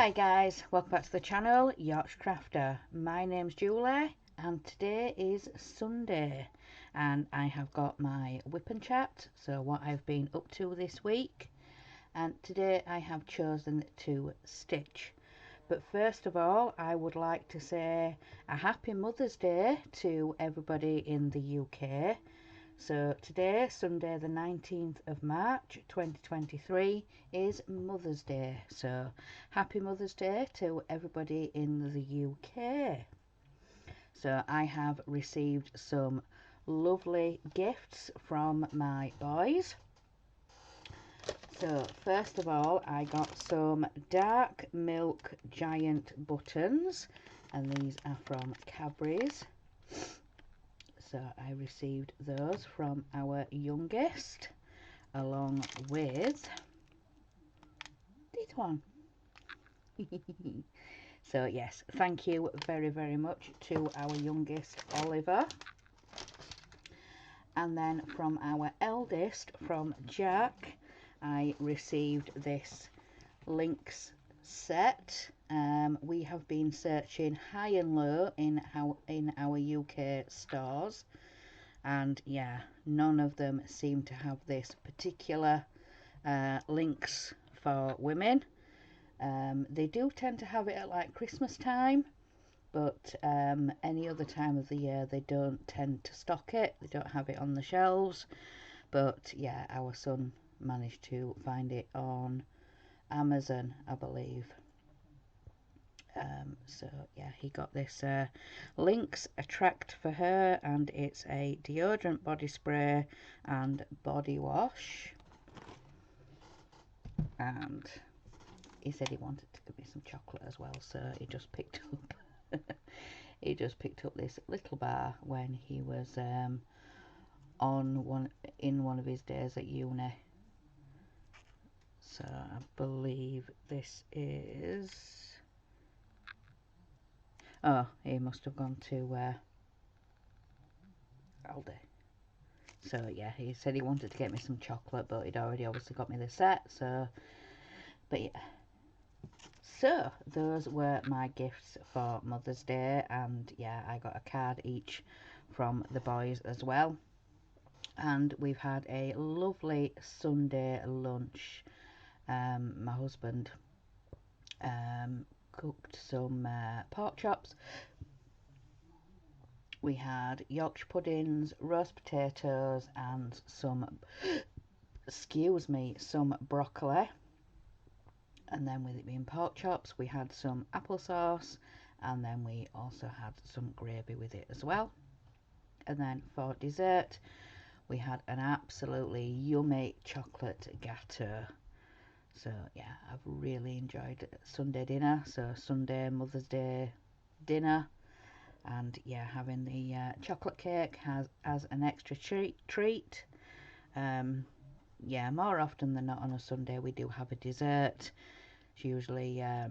Hi guys, welcome back to the channel, Yorkshire Crafter. My name's Julie and today is Sunday and I have got my Wip and Chat, so what I've been up to this week, and today I have chosen to stitch. But first of all, I would like to say a happy Mother's Day to everybody in the UK. So today, Sunday the 19th of March 2023, is Mother's Day. So happy Mother's Day to everybody in the UK. So I have received some lovely gifts from my boys. So first of all, I got some dark milk giant buttons, and these are from Cadbury's. So I received those from our youngest, along with this one. So yes, thank you very much to our youngest, Oliver. And then from our eldest, from Jack, I received this Lynx set. We have been searching high and low in our UK stores, and yeah, none of them seem to have this particular Lynx for women. They do tend to have it at like Christmas time, but any other time of the year they don't tend to stock it. They don't have it on the shelves. But yeah, our son managed to find it on Amazon, I believe. So yeah, he got this Lynx Attract for her, and it's a deodorant, body spray and body wash. And he said he wanted to give me some chocolate as well, so he just picked up he just picked up this little bar when he was in one of his days at uni. So I believe this is, oh, he must have gone to Aldi. So yeah, he said he wanted to get me some chocolate, but he'd already obviously got me the set. So, but yeah, so those were my gifts for Mother's Day, and yeah, I got a card each from the boys as well. And we've had a lovely Sunday lunch. My husband cooked some pork chops. We had Yorkshire puddings, roast potatoes, and some, excuse me, some broccoli. And then with it being pork chops, we had some applesauce, and then we also had some gravy with it as well. And then for dessert, we had an absolutely yummy chocolate gâteau. So yeah, I've really enjoyed Sunday dinner. So Sunday Mother's Day dinner, and yeah, having the chocolate cake as an extra treat. Yeah, more often than not on a Sunday we do have a dessert. It's usually a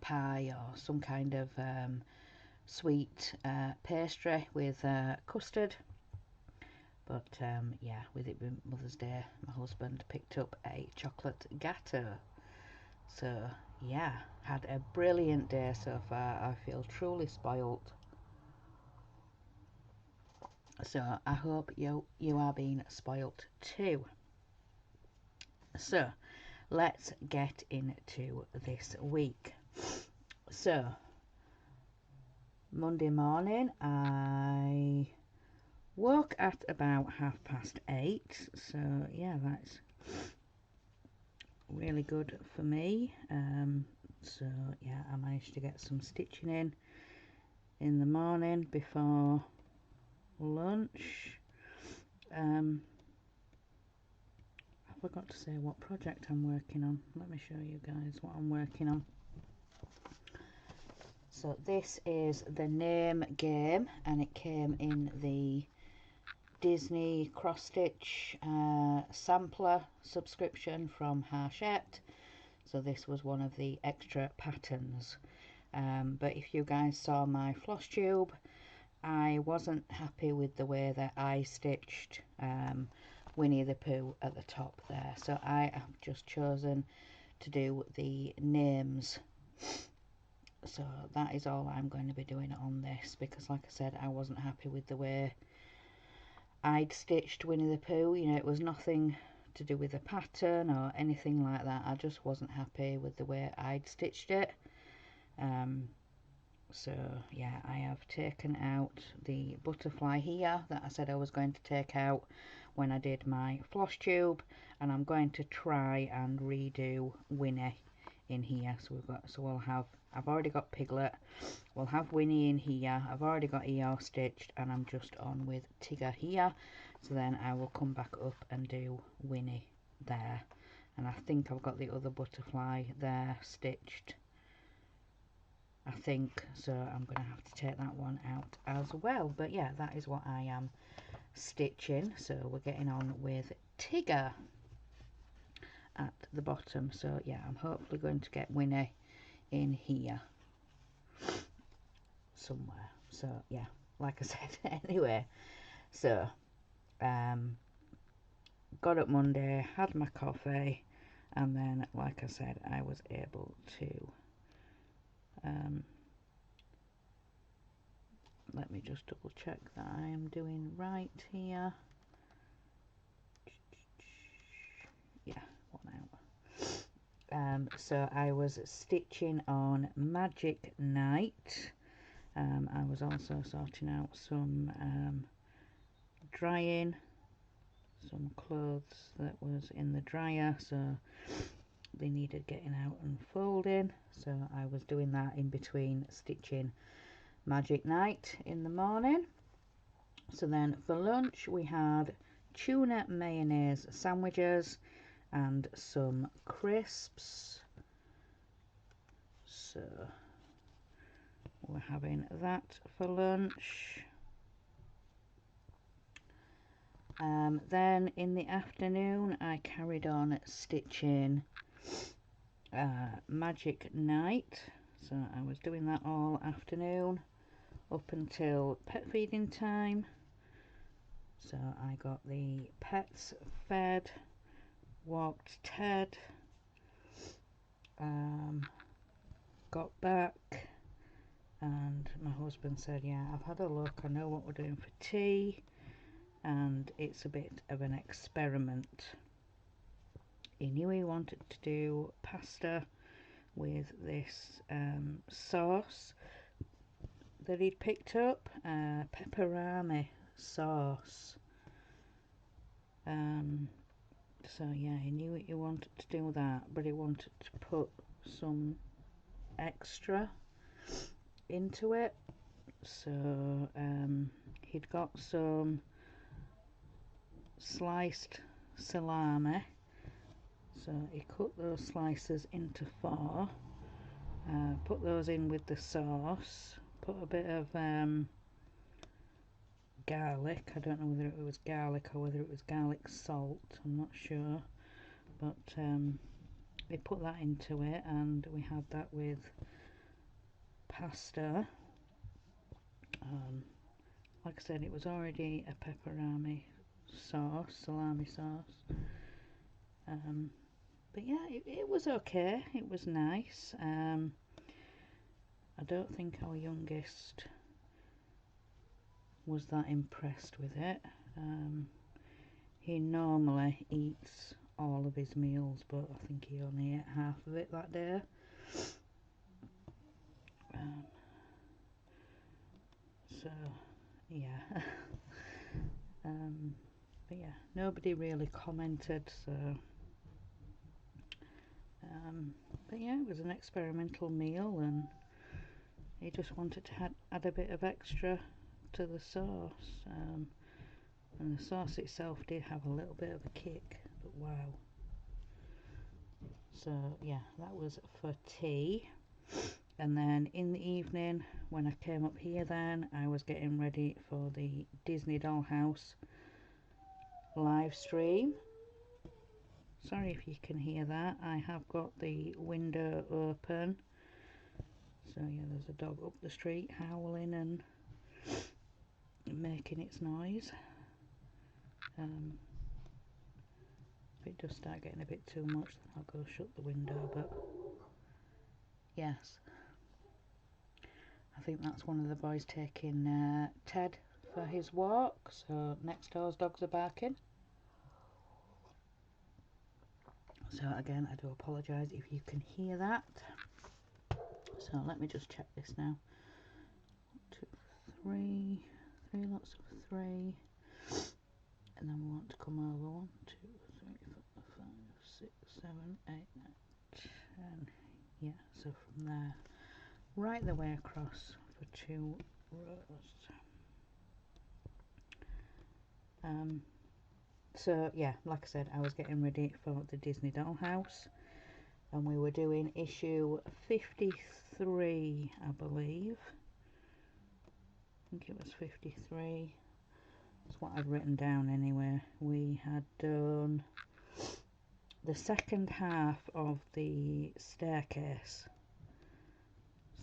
pie or some kind of sweet pastry with custard. But yeah, with it being Mother's Day, my husband picked up a chocolate gâteau. So yeah, had a brilliant day so far. I feel truly spoilt. So I hope you are being spoilt too. So let's get into this week. So Monday morning I woke at about 8:30, so yeah, that's really good for me. So yeah, I managed to get some stitching in the morning before lunch. I forgot to say what project I'm working on. Let me show you guys what I'm working on. So this is the name game, and it came in the Disney cross stitch sampler subscription from Hachette. So this was one of the extra patterns. But if you guys saw my floss tube, I wasn't happy with the way that I stitched Winnie the Pooh at the top there. So I have just chosen to do the names. So that is all I'm going to be doing on this, because like I said, I wasn't happy with the way I'd stitched Winnie the Pooh. You know, it was nothing to do with the pattern or anything like that. I just wasn't happy with the way I'd stitched it. So yeah, I have taken out the butterfly here that I said I was going to take out when I did my floss tube, and I'm going to try and redo Winnie in here. So we'll have, I've already got Piglet, we'll have Winnie in here, I've already got Eeyore stitched, and I'm just on with Tigger here. So then I will come back up and do Winnie there, and I think I've got the other butterfly there stitched, I think, so I'm going to have to take that one out as well. But yeah, that is what I am stitching. So we're getting on with Tigger at the bottom. So yeah, I'm hopefully going to get Winnie in here somewhere. So yeah, like I said, anyway, so got up Monday, had my coffee, and then like I said, I was able to let me just double check that I am doing right here. Yeah, 1 hour. So I was stitching on Magic Night. I was also sorting out some drying, some clothes that was in the dryer, so they needed getting out and folding. So I was doing that in between stitching Magic Night in the morning. So then for lunch we had tuna mayonnaise sandwiches and some crisps. So we're having that for lunch. Then in the afternoon I carried on stitching Magic Night. So I was doing that all afternoon up until pet feeding time. So I got the pets fed, walked Ted, got back, and my husband said, yeah, I've had a look, I know what we're doing for tea, and it's a bit of an experiment. He knew he wanted to do pasta with this sauce that he'd picked up, pepperami sauce. So yeah, he knew he wanted to do that, but he wanted to put some extra into it. So he'd got some sliced salami, so he cut those slices into 4, put those in with the sauce, put a bit of garlic, I don't know whether it was garlic or whether it was garlic salt, I'm not sure, but they put that into it, and we had that with pasta. Like I said, it was already a pepperami sauce, salami sauce, but yeah, it was okay, it was nice. I don't think our youngest was that impressed with it. He normally eats all of his meals, but I think he only ate half of it that day. So yeah. But yeah, nobody really commented, so but yeah, it was an experimental meal, and he just wanted to add a bit of extra to the sauce, and the sauce itself did have a little bit of a kick, but wow. So yeah, that was for tea. And then in the evening when I came up here, then I was getting ready for the Disney Dollhouse live stream. Sorry if you can hear that, I have got the window open. So yeah, there's a dog up the street howling and making its noise. If it does start getting a bit too much, then I'll go shut the window, but yes. I think that's one of the boys taking Ted for his walk, so next door's dogs are barking. So again, I do apologise if you can hear that. So let me just check this now. 1, 2, 3, 3 lots of 3. And then we want to come over 1, 2, 3, 4, 5, 6, 7, 8, 9, 10. Yeah, so from there, right the way across for 2 rows. So yeah, like I said, I was getting ready for the Disney dollhouse, and we were doing issue 53, I believe. I think it was 53. That's what I'd written down anyway. We had done the second half of the staircase.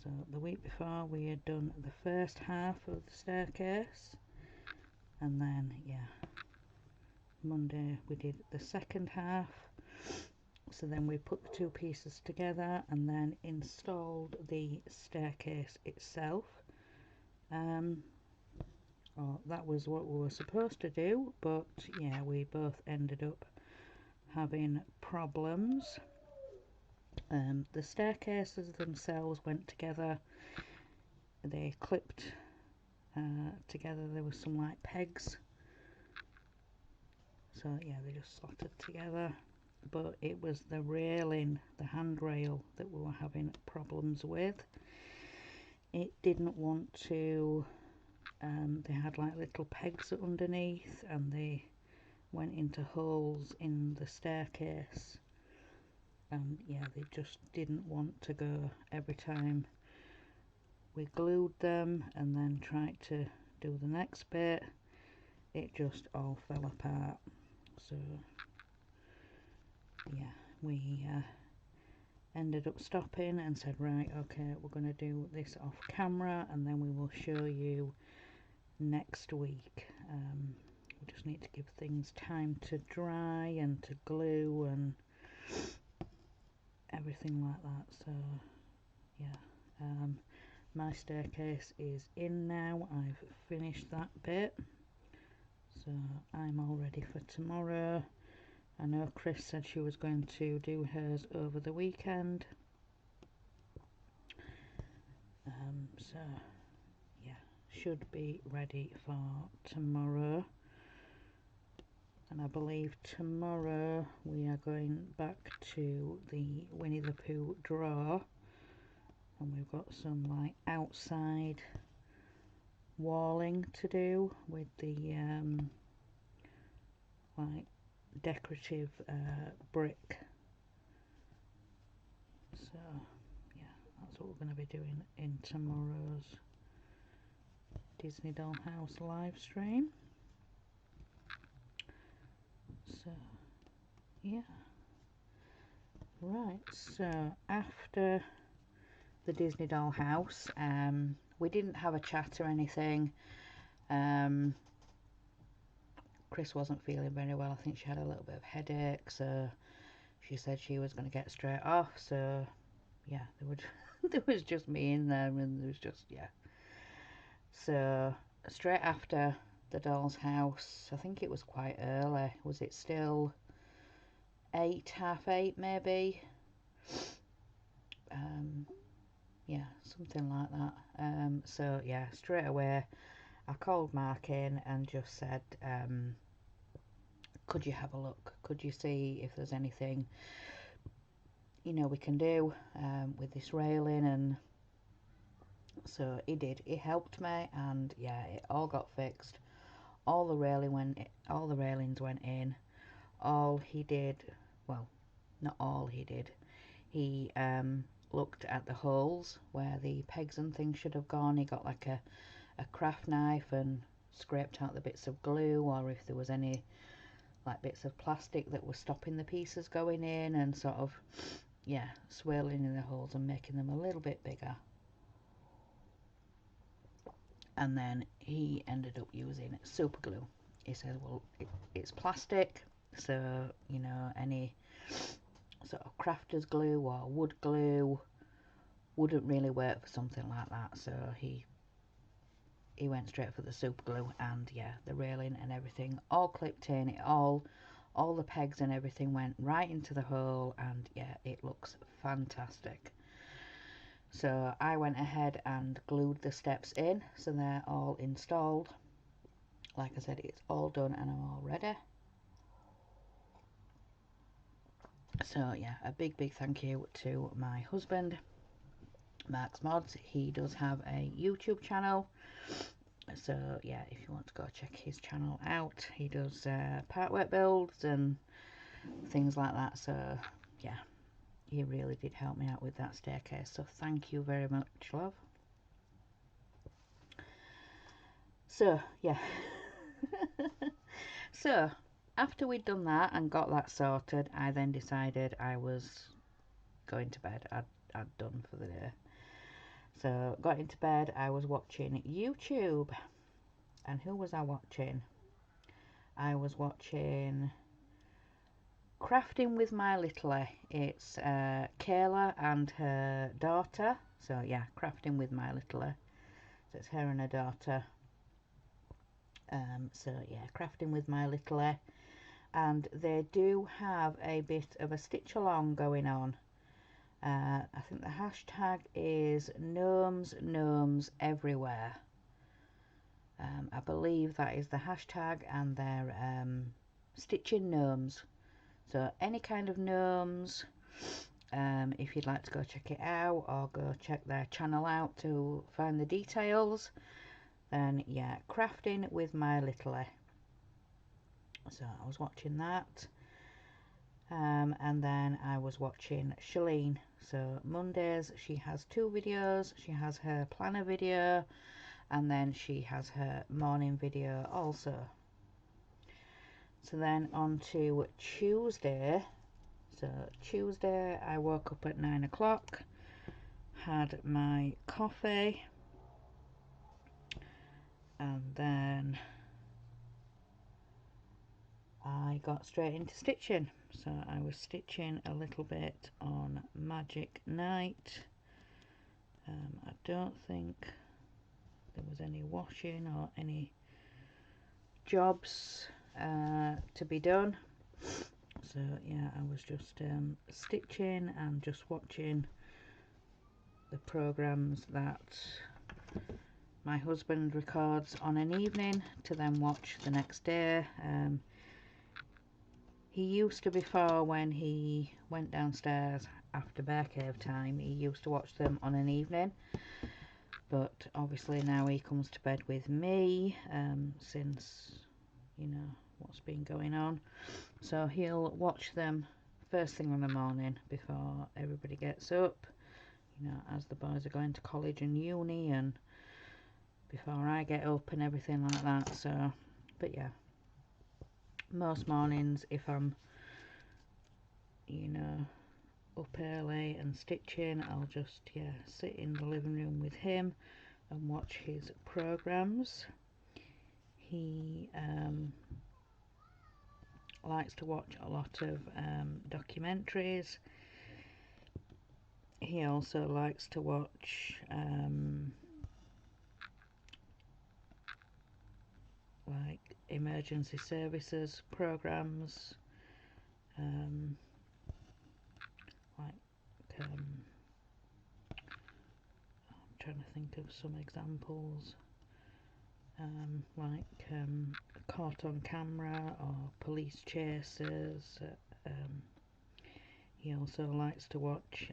So the week before we had done the first half of the staircase, and then yeah, Monday we did the second half. So then we put the two pieces together and then installed the staircase itself. That was what we were supposed to do, but yeah, we both ended up having problems. The staircases themselves went together, they clipped together. There was some like pegs, so yeah, they just slotted together, but it was the railing, the handrail, that we were having problems with. It didn't want to, they had like little pegs underneath and they went into holes in the staircase, and yeah, they just didn't want to go. Every time we glued them and then tried to do the next bit, it just all fell apart. So yeah, we ended up stopping and said, right, okay, we're going to do this off camera and then we will show you next week. We just need to give things time to dry and to glue and everything like that. So yeah, my staircase is in now. I've finished that bit, so I'm all ready for tomorrow. I know Chris said she was going to do hers over the weekend, so yeah, should be ready for tomorrow. And I believe tomorrow we are going back to the Winnie the Pooh draw, and we've got some like outside walling to do with the like decorative brick. So yeah, that's what we're going to be doing in tomorrow's Disney Dollhouse live stream. So yeah, right, so after the Disney Dollhouse, we didn't have a chat or anything. Chris wasn't feeling very well. I think she had a little bit of headache, so she said she was going to get straight off. So yeah, there was just me in there, and there was just, yeah. So straight after the doll's house, I think it was quite early. Was it still 8, half 8 maybe? Yeah, something like that. So yeah, straight away I called Mark in and just said, could you have a look? Could you see if there's anything, you know, we can do with this railing? And so he did. He helped me, and yeah, it all got fixed. All the railings went in. All he did, well, not all he did. He looked at the holes where the pegs and things should have gone. He got like a craft knife and scraped out the bits of glue, or if there was any like bits of plastic that were stopping the pieces going in, and sort of, yeah, swirling in the holes and making them a little bit bigger. And then he ended up using super glue. He said, well, it's plastic, So, you know, any sort of crafter's glue or wood glue wouldn't really work for something like that. So he went straight for the super glue, and yeah, the railing and everything all clipped in. It all the pegs and everything went right into the hole, and yeah, it looks fantastic. So I went ahead and glued the steps in, so they're all installed. Like I said, it's all done and I'm all ready. So yeah, a big thank you to my husband, Mark's Mods. He does have a YouTube channel, so yeah, if you want to go check his channel out, he does partwork builds and things like that. So yeah, he really did help me out with that staircase, so thank you very much, love. So yeah. So after we'd done that and got that sorted, I then decided I was going to bed. I'd done for the day. So got into bed, I was watching YouTube. And who was I watching? I was watching Crafting with My Little. It's Kayla and her daughter. So yeah, Crafting with My Little. So it's her and her daughter. So yeah, Crafting with My Little. And they do have a bit of a stitch along going on. I think the hashtag is gnomes everywhere. I believe that is the hashtag, and they're stitching gnomes. So any kind of gnomes, if you'd like to go check it out or go check their channel out to find the details, then yeah, Crafting with My Little. So I was watching that. And then I was watching Shalene. So Mondays she has 2 videos. She has her planner video, and then she has her morning video also. So then on to Tuesday. So Tuesday I woke up at 9 o'clock, had my coffee, and then I got straight into stitching. So I was stitching a little bit on Magic Night. I don't think there was any washing or any jobs to be done. So yeah, I was just stitching and just watching the programs that my husband records on an evening to then watch the next day. He used to, before, when he went downstairs after bear cave time, he used to watch them on an evening, but obviously now he comes to bed with me, since, you know, what's been going on. So he'll watch them first thing in the morning before everybody gets up, you know, as the boys are going to college and uni, and before I get up and everything like that. So, but yeah, most mornings, if I'm, you know, up early and stitching, I'll just, yeah, sit in the living room with him and watch his programs. He likes to watch a lot of documentaries. He also likes to watch like emergency services programs, like I'm trying to think of some examples, like caught on camera or police chases. He also likes to watch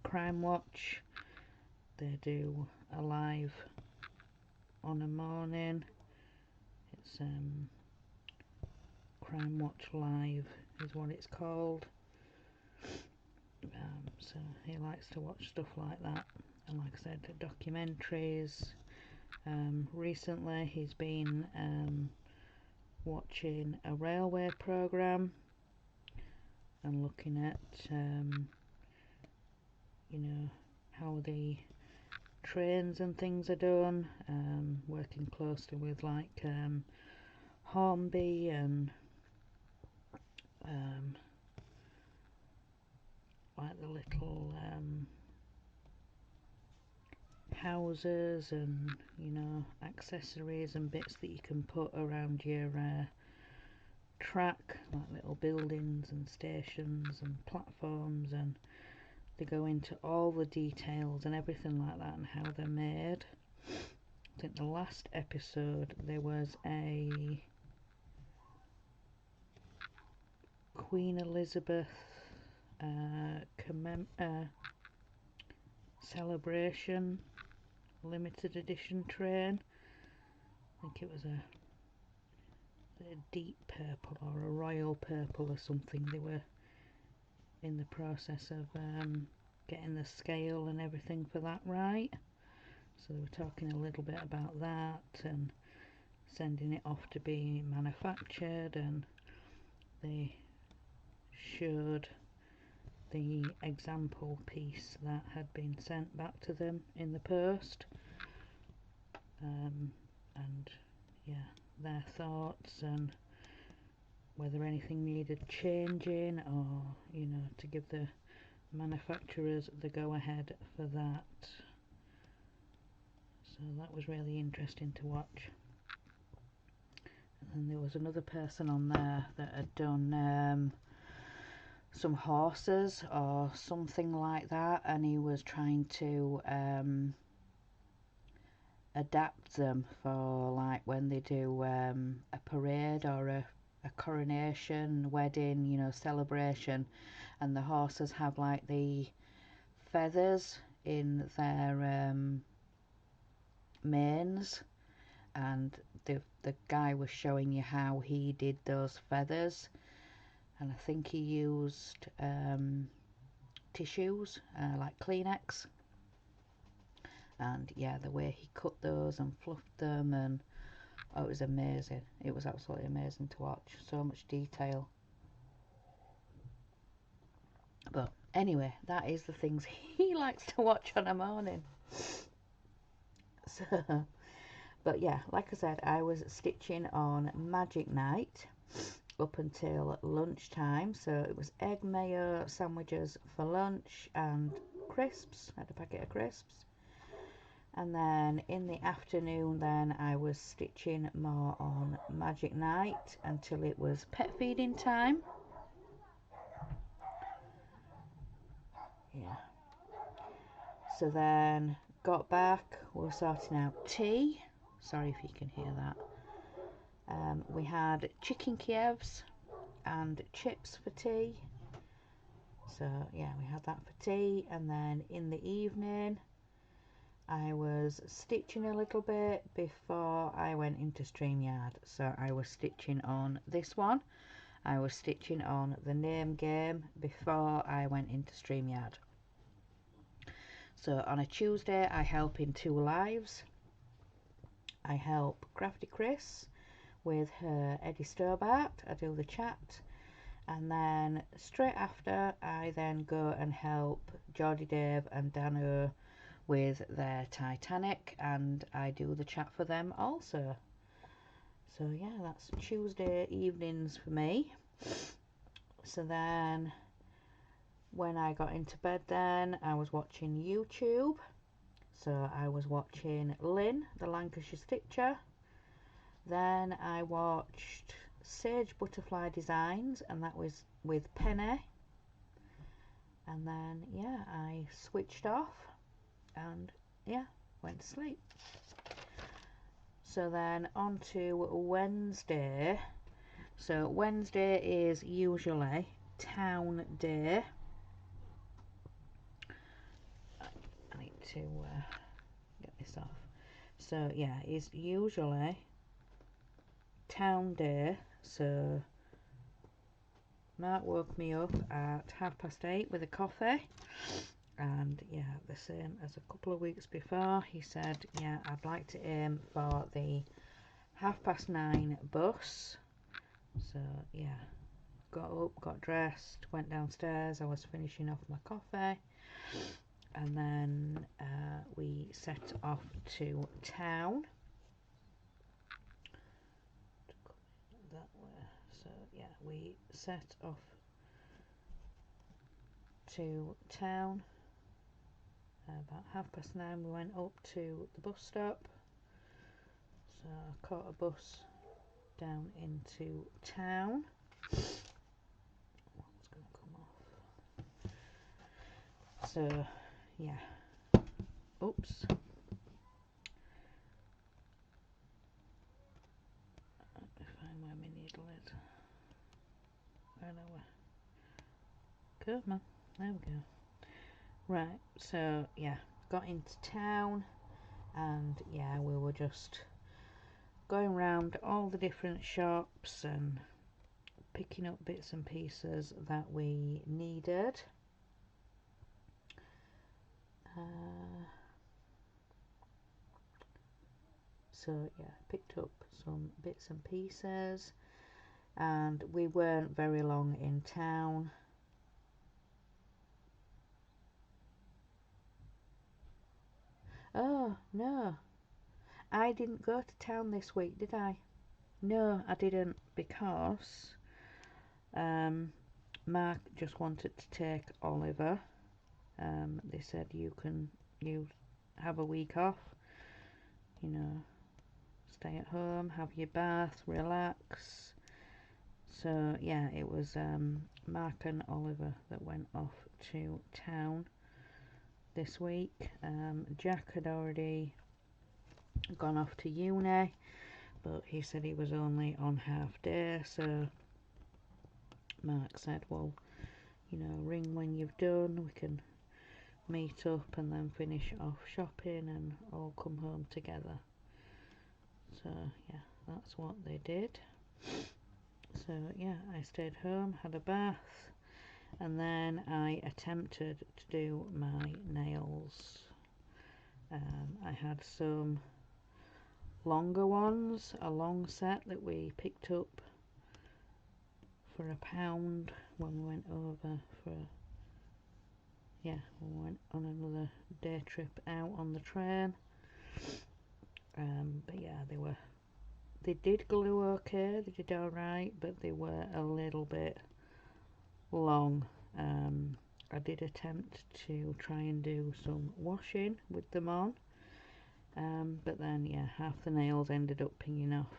Crime Watch. They do a live on a morning. It's Crime Watch Live is what it's called. So he likes to watch stuff like that, and like I said, documentaries. Recently he's been watching a railway programme and looking at you know, how the trains and things are done, working closely with like Hornby and like the little houses and, you know, accessories and bits that you can put around your track, like little buildings and stations and platforms, and they go into all the details and everything like that and how they're made. I think the last episode there was a Queen Elizabeth celebration limited edition train. I think it was a deep purple or a royal purple or something. They were in the process of getting the scale and everything for that right. So they were talking a little bit about that and sending it off to be manufactured, and they showed the example piece that had been sent back to them in the post, and yeah, their thoughts and whether anything needed changing, or, you know, to give the manufacturers the go ahead for that. So that was really interesting to watch. And then there was another person on there that had done some horses or something like that, and he was trying to adapt them for, like, when they do a parade or a coronation, wedding, you know, celebration, and the horses have like the feathers in their manes, and the guy was showing you how he did those feathers, and I think he used tissues, like Kleenex, and yeah, the way he cut those and fluffed them, and oh, it was amazing. It was absolutely amazing to watch. So much detail. But anyway, that is the things he likes to watch on a morning. So, but yeah, like I said, I was stitching on Magic Night up until lunchtime. So it was egg mayo sandwiches for lunch and crisps. I had a packet of crisps. And then in the afternoon then I was stitching more on Magic Night until it was pet feeding time. Yeah. So then got back, we were sorting out tea. Sorry if you can hear that. We had chicken Kievs and chips for tea. So yeah, we had that for tea. And then in the evening I was stitching a little bit before I went into StreamYard. So I was stitching on this one. I was stitching on the name game before I went into StreamYard. So on a Tuesday I help in 2 lives. I help Crafty Chris with her Eddie Stobart. I do the chat, and then straight after I then go and help Geordie Dave and Dano with their Titanic, and I do the chat for them also. So yeah, that's Tuesday evenings for me. So then when I got into bed then I was watching YouTube. So I was watching Lynn, the Lancashire Stitcher. Then I watched Sage Butterfly Designs, and that was with Penny. And then yeah, I switched off and yeah, went to sleep. So then on to Wednesday. So Wednesday is usually town day. I need to get this off. So yeah, it's usually town day. So Mark woke me up at 8:30 with a coffee, and yeah, the same as a couple of weeks before. He said, yeah, I'd like to aim for the 9:30 bus. So yeah, got up, got dressed, went downstairs. I was finishing off my coffee, and then we set off to town. That way. So yeah, we set off to town. About 9:30 we went up to the bus stop, so I caught a bus down into town. What's going to come off? So yeah, oops. Find where my needle is. I know where. Come on, there we go. Right, so yeah, got into town, and yeah, we were just going around all the different shops and picking up bits and pieces that we needed. So yeah, picked up some bits and pieces, and we weren't very long in town. Oh no, I didn't go to town this week, did I? No, I didn't, because Mark just wanted to take Oliver. They said you have a week off, you know, stay at home, have your bath, relax. So yeah, it was Mark and Oliver that went off to town this week. Jack had already gone off to uni, but he said he was only on half day, so Mark said, well, you know, ring when you've done, we can meet up and then finish off shopping and all come home together. So yeah, that's what they did. So yeah, I stayed home, had a bath, and then I attempted to do my nails. I had some longer ones, a long set that we picked up for £1 when we went over we went on another day trip out on the train. But yeah, they did glue okay, they did alright, but they were a little bit long. I did attempt to try and do some washing with them on, but then yeah, half the nails ended up pinging off.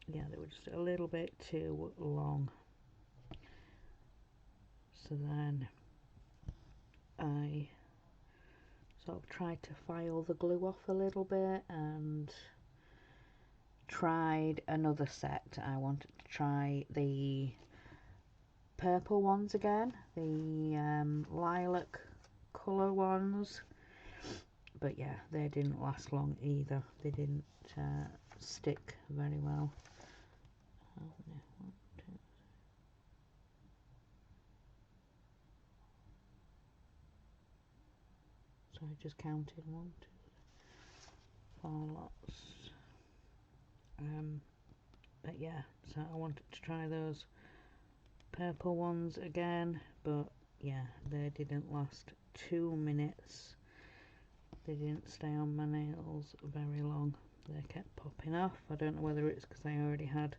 Yeah, they were just a little bit too long. So then I sort of tried to file the glue off a little bit and tried another set. I wanted to try the purple ones again, the lilac colour ones, but yeah, they didn't last long either. They didn't stick very well. So I just counted 1, 2, 4 lots. But yeah, so I wanted to try those purple ones again, but yeah, they didn't last 2 minutes. They didn't stay on my nails very long. They kept popping off. I don't know whether it's because I already had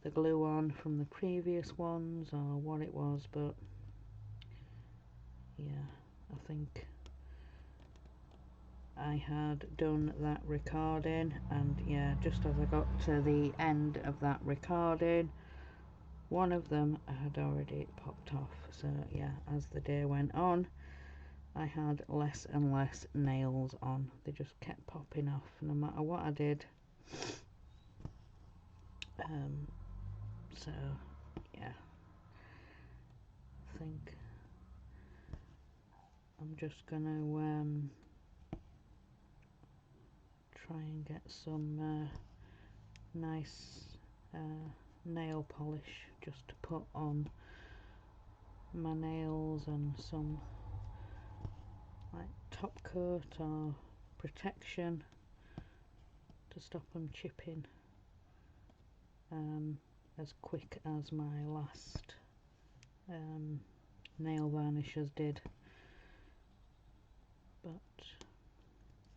the glue on from the previous ones or what it was, but yeah, I think I had done that recording, and yeah, just as I got to the end of that recording, one of them had already popped off. So yeah, as the day went on, I had less and less nails on. They just kept popping off no matter what I did. So yeah, I think I'm just gonna try and get some nice nail polish just to put on my nails, and some like top coat or protection to stop them chipping as quick as my last nail varnishes did. But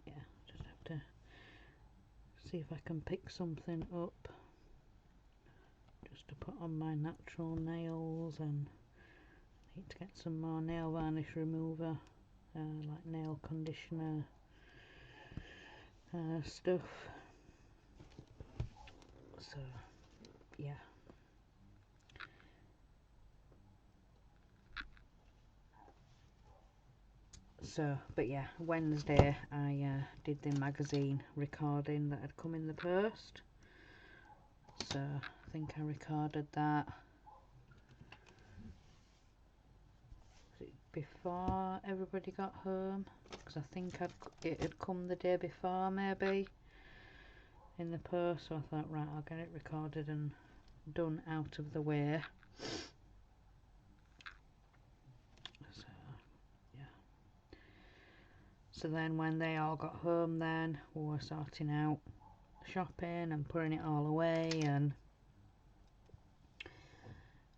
yeah, just have to see if I can pick something up just to put on my natural nails, and I need to get some more nail varnish remover, like nail conditioner stuff. So yeah. So, but yeah, Wednesday I did the magazine recording that had come in the post. So I think I recorded that before everybody got home, because I think it had come the day before maybe in the post. So I thought, right, I'll get it recorded and done out of the way. So yeah. So then when they all got home, then we were sorting out shopping and putting it all away and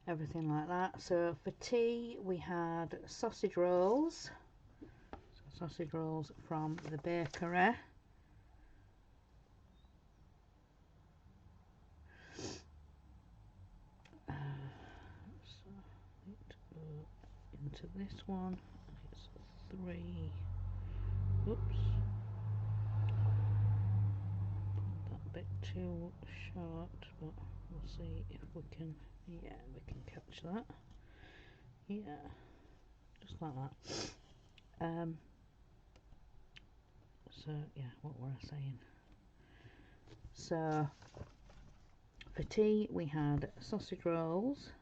everything like that. So for tea we had sausage rolls. So sausage rolls from the bakery. So it go into this one. It's 3. Oops. That bit too short, but we'll see if we can. Yeah, we can catch that. Yeah, just like that. So yeah, what were I saying? So for tea we had sausage rolls,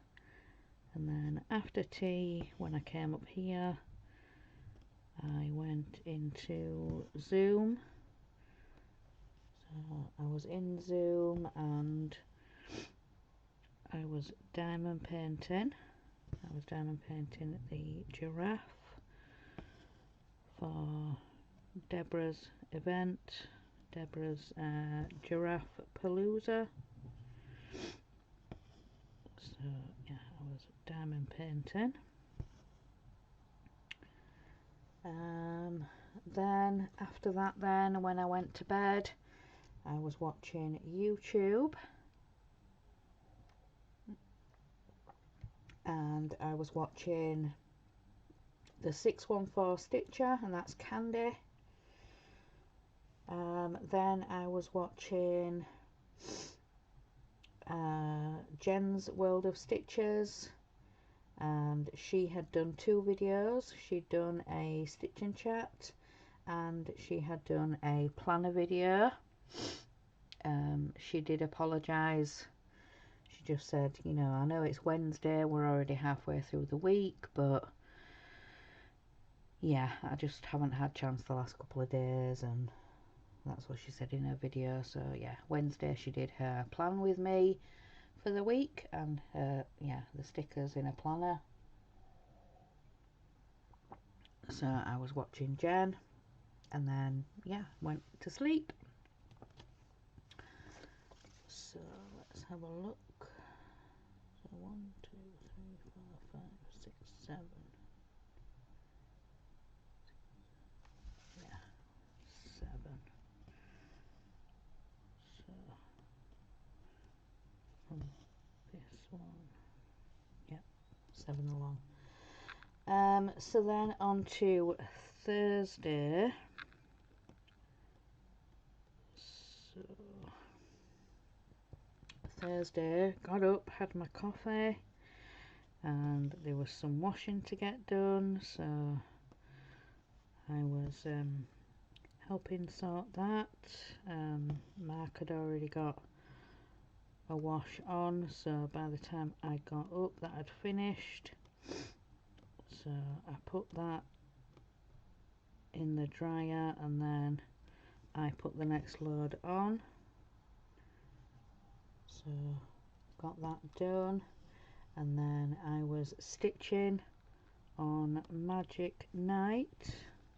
and then after tea, when I came up here, I went into Zoom. So I was in Zoom and I was diamond painting. I was diamond painting the giraffe for Deborah's event, Deborah's Giraffe Palooza. So yeah, I was diamond painting. Then after that, then when I went to bed, I was watching YouTube, and I was watching the 614 Stitcher, and that's Candy. Then I was watching Jen's World of Stitches, and she had done 2 videos. She'd done a Stitch and Chat, and she had done a planner video. She did apologise. She just said, you know, I know it's Wednesday, we're already halfway through the week, but yeah, I just haven't had a chance the last couple of days, and that's what she said in her video. So yeah, Wednesday she did her plan with me for the week, and yeah, the stickers in a planner. So I was watching Jen, and then yeah, went to sleep. So let's have a look. So 1, 2, 3, 4, 5, 6, 7. Yeah, 7. So from this one, yeah, 7 along. So then on to Thursday. So Thursday, got up, had my coffee, and there was some washing to get done, so I was helping sort that. Mark had already got a wash on, so by the time I got up that had finished. So I put that in the dryer, and then I put the next load on. So got that done, and then I was stitching on Magic Night,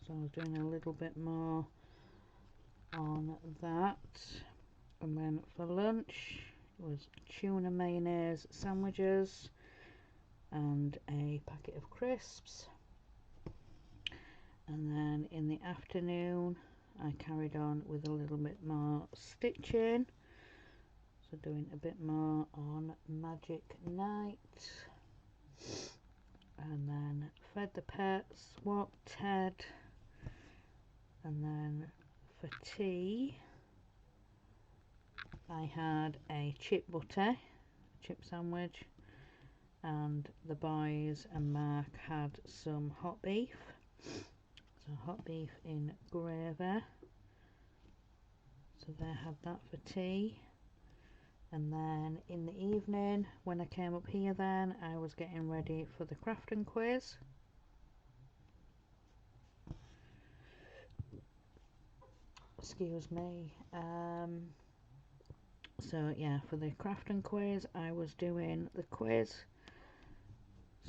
so I was doing a little bit more on that. And then for lunch it was tuna mayonnaise sandwiches and a packet of crisps. And then in the afternoon I carried on with a little bit more stitching. So So doing a bit more on Magic Night. And then fed the pets, walked Ted, and then for tea I had a chip butter, chip sandwich, and the boys and Mark had some hot beef. So hot beef in gravy. So they had that for tea. And then in the evening, when I came up here then, I was getting ready for the crafting quiz. Excuse me. So yeah, for the crafting quiz, I was doing the quiz.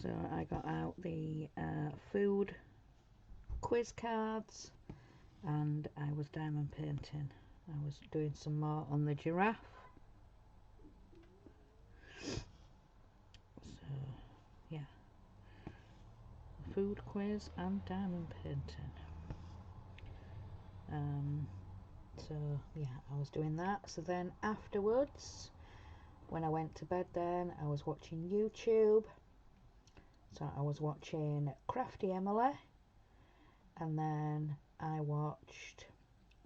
So I got out the food quiz cards, and I was diamond painting. I was doing some more on the giraffe. So yeah, food quiz and diamond painting. So yeah, I was doing that. So then afterwards, when I went to bed then, I was watching YouTube. So I was watching Crafty Emily, and then I watched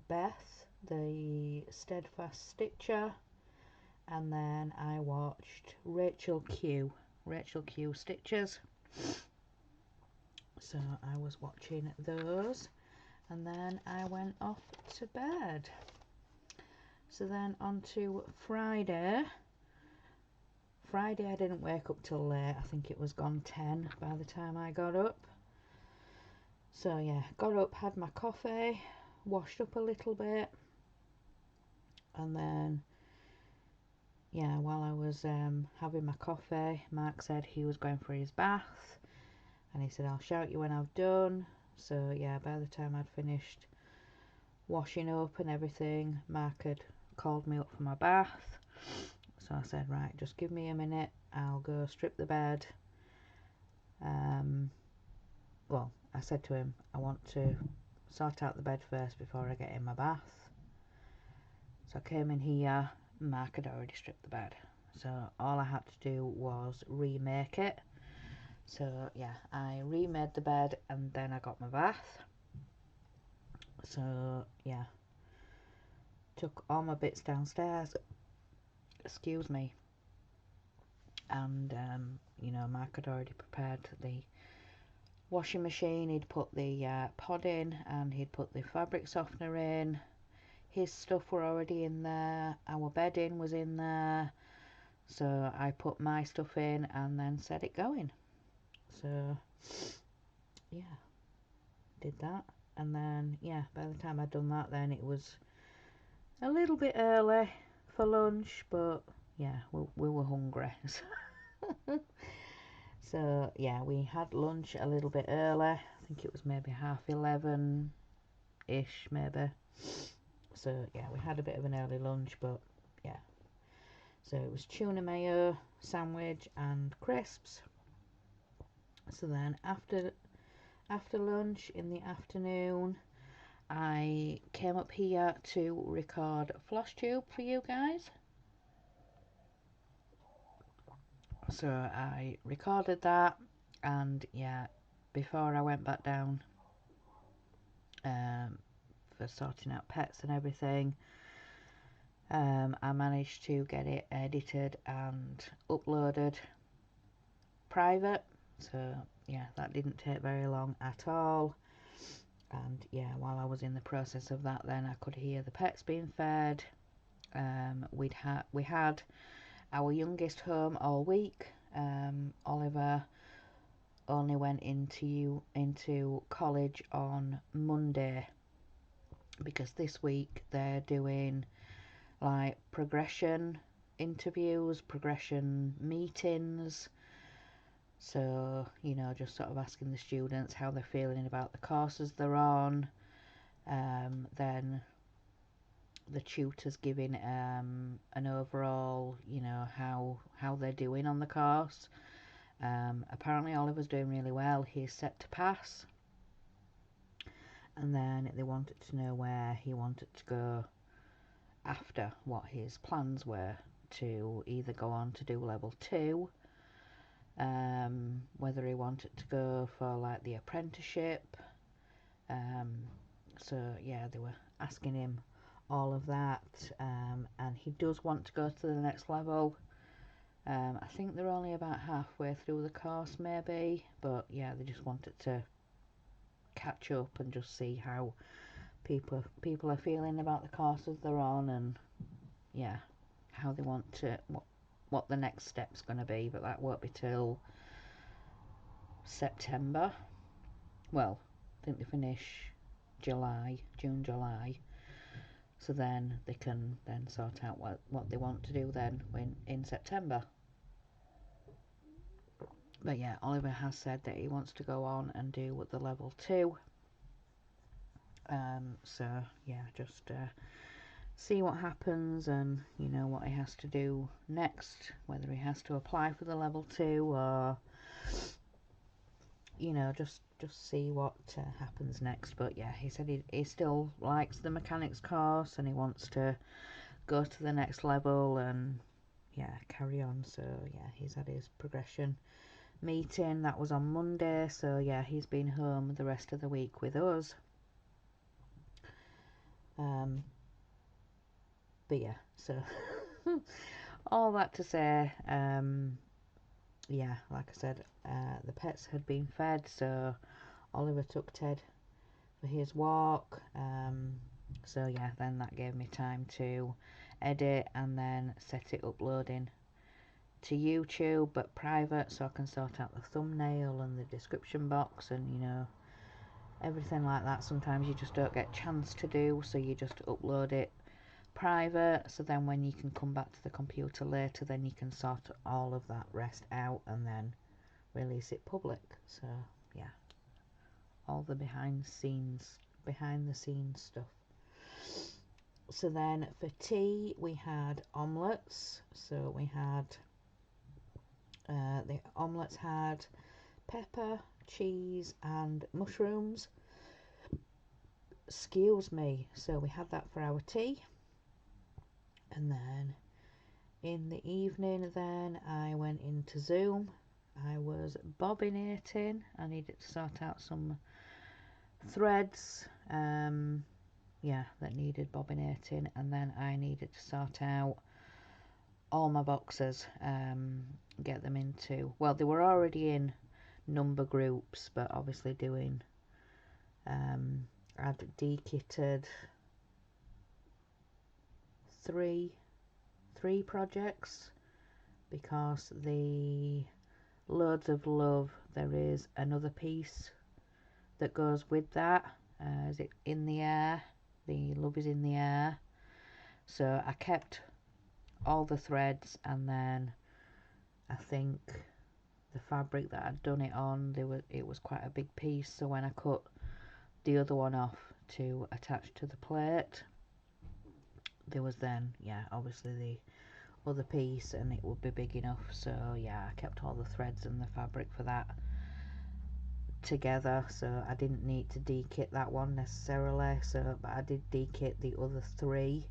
Beth, the Steadfast Stitcher, and then I watched Rachel Q Stitches. So I was watching those, and then I went off to bed. So then on to Friday. I didn't wake up till late. I think it was gone 10 by the time I got up. So yeah, got up, had my coffee, washed up a little bit, and then yeah, while I was having my coffee, Mark said he was going for his bath, and he said I'll shout you when I've done. So yeah, by the time I'd finished washing up and everything, Mark had called me up for my bath. So I said, right, just give me a minute, I'll go strip the bed. Well, I said to him, I want to sort out the bed first before I get in my bath. So I came in here, Mark had already stripped the bed. So all I had to do was remake it. So yeah, I remade the bed and then I got my bath. So yeah, took all my bits downstairs, excuse me, and you know, Mark had already prepared the washing machine. He'd put the pod in, and he'd put the fabric softener in. His stuff were already in there, our bedding was in there, so I put my stuff in and then set it going. So yeah, did that, and then yeah, by the time I'd done that, then it was a little bit early for lunch, but yeah, we were hungry. So yeah, we had lunch a little bit early. I think it was maybe 11:30-ish maybe. So yeah, we had a bit of an early lunch, but yeah. So it was tuna mayo sandwich and crisps. So then after lunch in the afternoon, I came up here to record FlossTube for you guys. So I recorded that, and yeah, before I went back down for sorting out pets and everything, I managed to get it edited and uploaded private. So yeah, that didn't take very long at all. And yeah, while I was in the process of that, then I could hear the pets being fed. We had our youngest home all week. Oliver only went into college on Monday, because this week they're doing like progression interviews, progression meetings. So, you know, just sort of asking the students how they're feeling about the courses they're on. Then the tutor's giving an overall, you know, how they're doing on the course. Apparently Oliver's doing really well. He's set to pass. And then they wanted to know where he wanted to go after, what his plans were. to either go on to do level 2, whether he wanted to go for like the apprenticeship. So yeah, they were asking him all of that, and he does want to go to the next level. I think they're only about halfway through the course maybe, but yeah, they just wanted to catch up and just see how people are feeling about the courses they're on, and yeah, how they want to, what the next step's going to be. But that won't be till September. Well, I think they finish June, July. So then they can then sort out what they want to do then in September. But yeah, Oliver has said that he wants to go on and do the level 2. So yeah, just see what happens, and you know what he has to do next, whether he has to apply for the level 2 or you know just see what happens next. But yeah, he said he still likes the mechanics course and he wants to go to the next level and yeah, carry on. So yeah, he's had his progression meeting, that was on Monday, so yeah, he's been home the rest of the week with us. But yeah, so all that to say, yeah, like I said, the pets had been fed, so Oliver took Ted for his walk. So yeah, then that gave me time to edit and then set it uploading to YouTube, but private, so I can sort out the thumbnail and the description box and you know everything like that. Sometimes you just don't get a chance to do, so you just upload it private, so then when you can come back to the computer later, then you can sort all of that rest out and then release it public. So yeah, all the behind the scenes stuff. So then for tea we had omelettes. So we had the omelettes had pepper, cheese and mushrooms. Excuse me. So we had that for our tea, and then in the evening then I went into Zoom. I was bobbinating. I needed to sort out some threads yeah, that needed bobbinating, and then I needed to sort out all my boxes, get them into, well, they were already in number groups, but obviously doing I'd de-kitted three projects, because the Loads of Love, there is another piece that goes with that. Is it In the Air? The Love is in the Air. So I kept all the threads, and then I think the fabric that I'd done it on, it was quite a big piece, so when I cut the other one off to attach to the plate, there was then, yeah, obviously the other piece, and it would be big enough. So yeah, I kept all the threads and the fabric for that together, so I didn't need to de-kit that one necessarily, so but I did de-kit the other 3.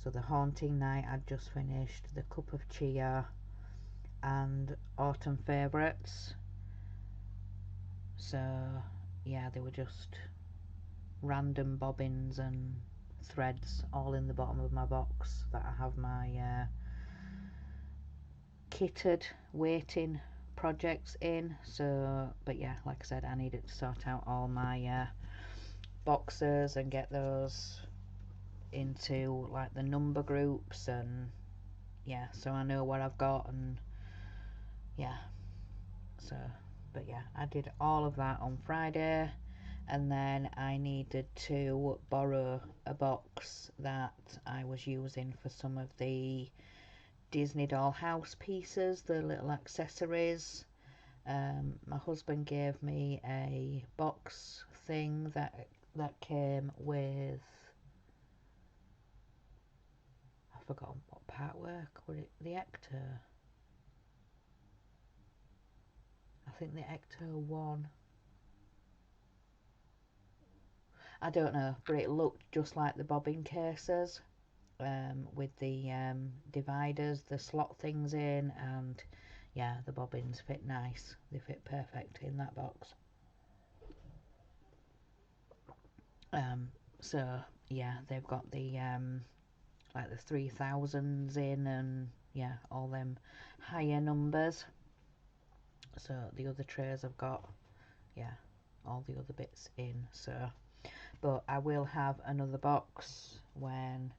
So the Haunting Night I'd just finished, the Cup of Chia and Autumn Favourites. So yeah, they were just random bobbins and threads all in the bottom of my box that I have my kitted waiting projects in. So but yeah, like I said, I needed to sort out all my boxes and get those into like the number groups, and yeah, so I know what I've got, and yeah, so but yeah, I did all of that on Friday, and then I needed to borrow a box that I was using for some of the Disney doll house pieces, the little accessories. My husband gave me a box thing that came with, I've forgotten what part work, was it the Ecto? I think the Ecto 1. I don't know, but it looked just like the bobbin cases. with the dividers, the slot things in, and yeah, the bobbins fit nice. They fit perfect in that box. So yeah, they've got the like the 3000s in, and yeah, all them higher numbers. So the other trays have got, yeah, all the other bits in. So, but I will have another box when,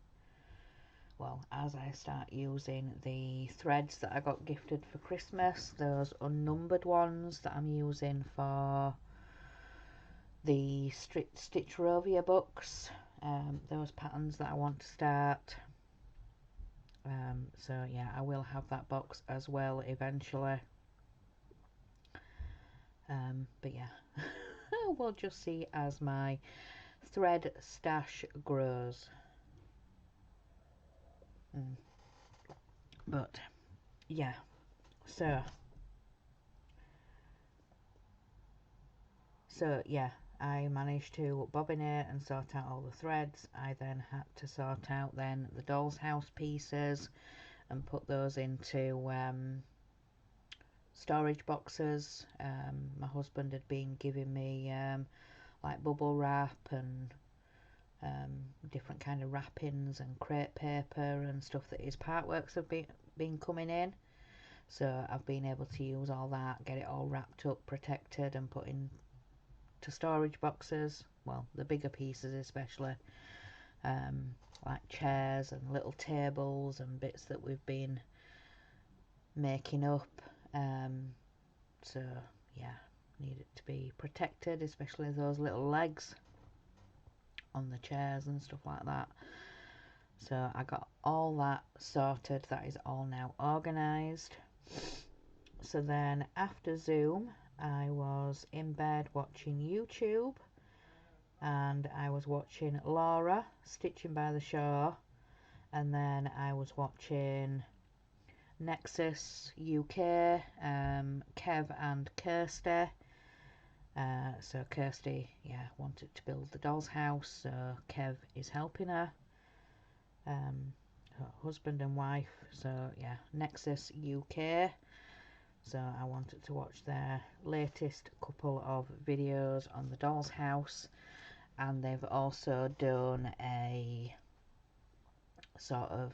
well, as I start using the threads that I got gifted for Christmas, those unnumbered ones that I'm using for the Stitch Rovia books, those patterns that I want to start. So yeah, I will have that box as well eventually. But yeah, we'll just see as my thread stash grows. But yeah, so yeah, I managed to bobbinate and sort out all the threads. I then had to sort out then the doll's house pieces and put those into storage boxes. My husband had been giving me like bubble wrap and different kind of wrappings and crepe paper and stuff that his partworks have been coming in. So I've been able to use all that, get it all wrapped up, protected, and put into storage boxes. Well, the bigger pieces especially, like chairs and little tables and bits that we've been making up. So yeah, need it to be protected, especially those little legs on the chairs and stuff like that. So I got all that sorted. That is all now organised. So then after Zoom, I was in bed watching YouTube, and I was watching Laura Stitching by the Shore, and then I was watching Nexus UK, Kev and Kirsty. So Kirsty, yeah, wanted to build the doll's house, so Kev is helping her. Her husband and wife. So yeah, Nexus UK. So I wanted to watch their latest couple of videos on the doll's house, and they've also done a sort of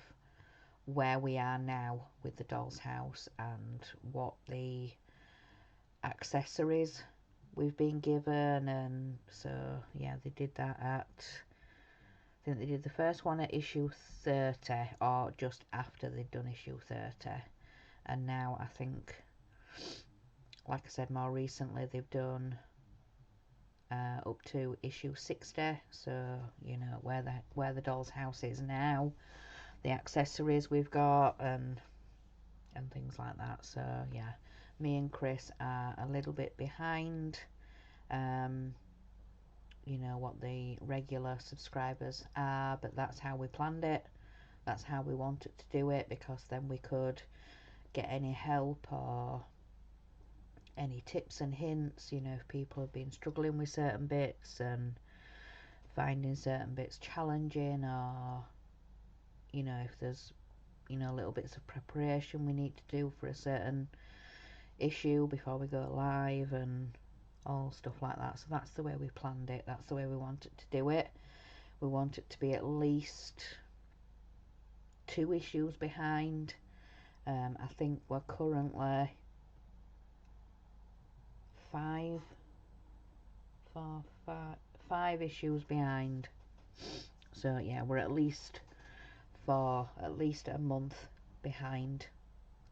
where we are now with the doll's house and what the accessories we've been given. And so yeah, they did that at, I think they did the first one at issue 30, or just after they'd done issue 30, and now I think, like I said, more recently they've done up to issue 60. So you know where the doll's house is now, the accessories we've got, and things like that. So yeah, me and Chris are a little bit behind, you know, what the regular subscribers are, but that's how we planned it. That's how we wanted to do it, because then we could get any help or any tips and hints, you know, if people have been struggling with certain bits and finding certain bits challenging, or you know, if there's, you know, little bits of preparation we need to do for a certain issue before we go live and all stuff like that. So that's the way we planned it, that's the way we wanted to do it. We want it to be at least 2 issues behind. I think we're currently 5 4 5 5 issues behind. So yeah, we're at least a month behind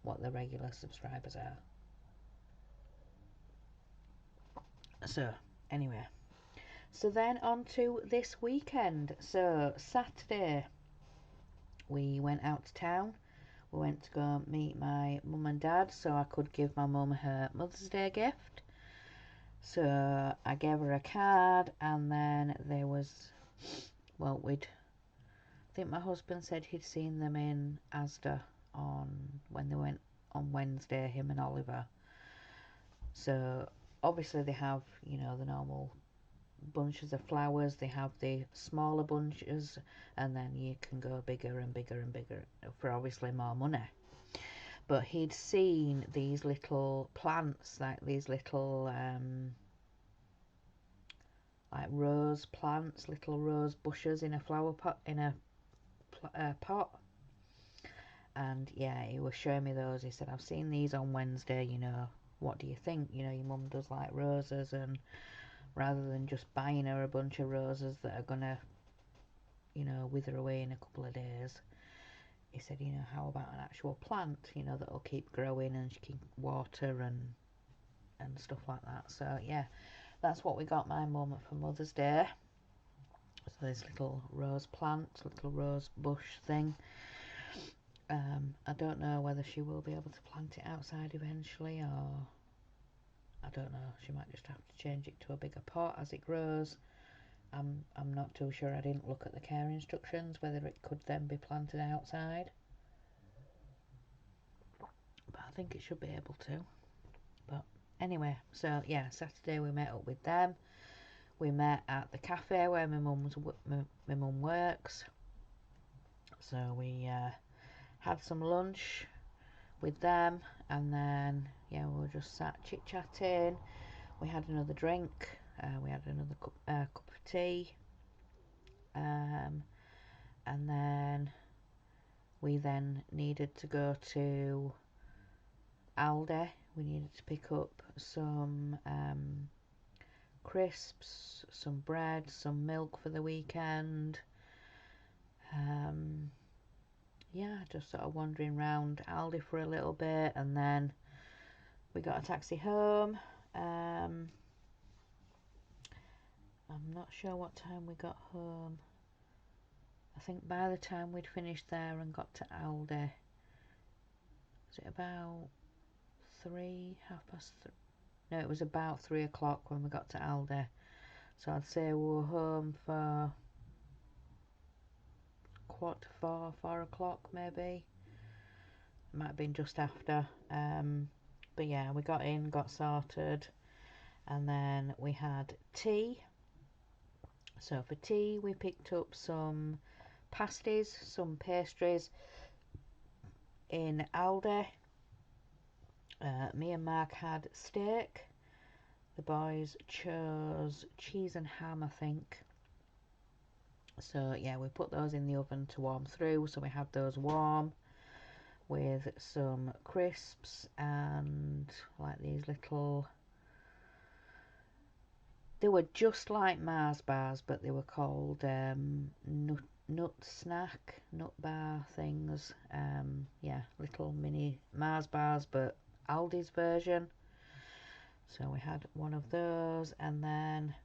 what the regular subscribers are. So anyway, so then on to this weekend. So Saturday we went out to town. We went to go meet my mum and dad so I could give my mum her Mother's Day gift. So I gave her a card, and then there was, well, I think my husband said he'd seen them in Asda when they went on Wednesday, him and Oliver. So obviously they have, you know, the normal bunches of flowers. They have the smaller bunches, and then you can go bigger and bigger and bigger for obviously more money. But he'd seen these little plants, like these little like rose plants, little rose bushes in a flower pot, in a pot. And yeah, he was showing me those. He said, I've seen these on Wednesday, you know, what do you think? You know, your mum does like roses, and rather than just buying her a bunch of roses that are gonna, you know, wither away in a couple of days, he said, you know, how about an actual plant, you know, that'll keep growing and she can water and stuff like that. So yeah, that's what we got my mum for Mother's Day. So this little rose plant, little rose bush thing. I don't know whether she will be able to plant it outside eventually, or I don't know, she might just have to change it to a bigger pot as it grows. I'm not too sure. I didn't look at the care instructions whether it could then be planted outside, but I think it should be able to. But anyway, so yeah, Saturday we met up with them. We met at the cafe where my mum works. So we had some lunch with them, and then yeah, we were just sat chit chatting. We had another drink. We had another cup of tea. And then we then needed to go to Aldi. We needed to pick up some crisps, some bread, some milk for the weekend. Yeah, just sort of wandering around Aldi for a little bit, and then we got a taxi home. I'm not sure what time we got home. I think by the time we'd finished there and got to Aldi, was it about 3:30? No, it was about 3 o'clock when we got to Aldi. So I'd say we were home for 4:45, 4 o'clock maybe. It might have been just after. But yeah, we got in, got sorted, and then we had tea. So for tea, we picked up some pasties, some pastries in Aldi. Me and Mark had steak. The boys chose cheese and ham, I think. So yeah, we put those in the oven to warm through. So we had those warm with some crisps and like these little, they were just like Mars bars, but they were called nut bar things. Yeah, little mini Mars bars, but Aldi's version. So we had one of those, and then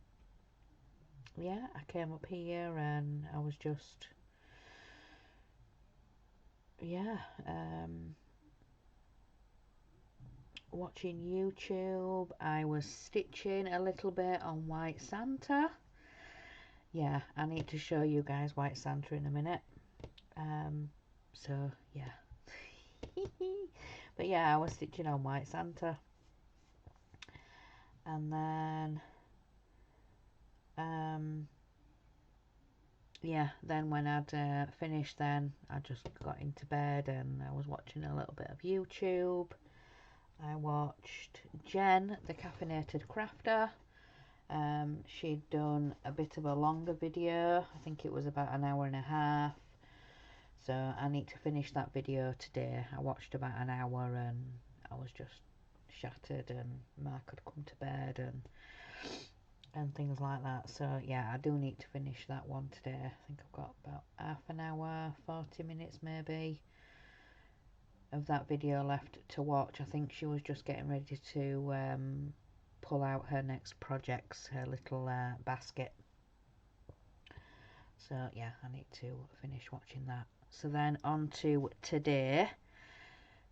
yeah, I came up here and I was just watching YouTube. I was stitching a little bit on White Santa. Yeah, I need to show you guys White Santa in a minute. So yeah. But yeah, I was stitching on White Santa. And then yeah, then when I'd finished, then I just got into bed and I was watching a little bit of YouTube. I watched Jen, the caffeinated crafter. She'd done a bit of a longer video. I think it was about an hour and a half. So I need to finish that video today. I watched about an hour and I was just shattered, and Mark had come to bed and things like that. So yeah, I do need to finish that one today. I think I've got about half an hour, 40 minutes maybe of that video left to watch. I think she was just getting ready to pull out her next projects, her little basket. So yeah, I need to finish watching that. So then on to today.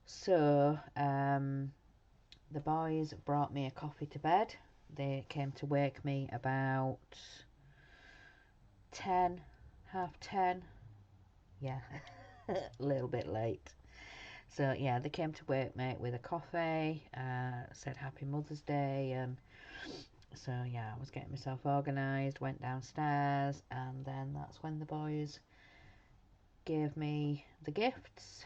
So the boys brought me a coffee to bed. They came to wake me about 10, half 10. Yeah, a little bit late. So yeah, they came to wake me with a coffee, said Happy Mother's Day, and So yeah, I was getting myself organised, went downstairs, and then that's when the boys gave me the gifts.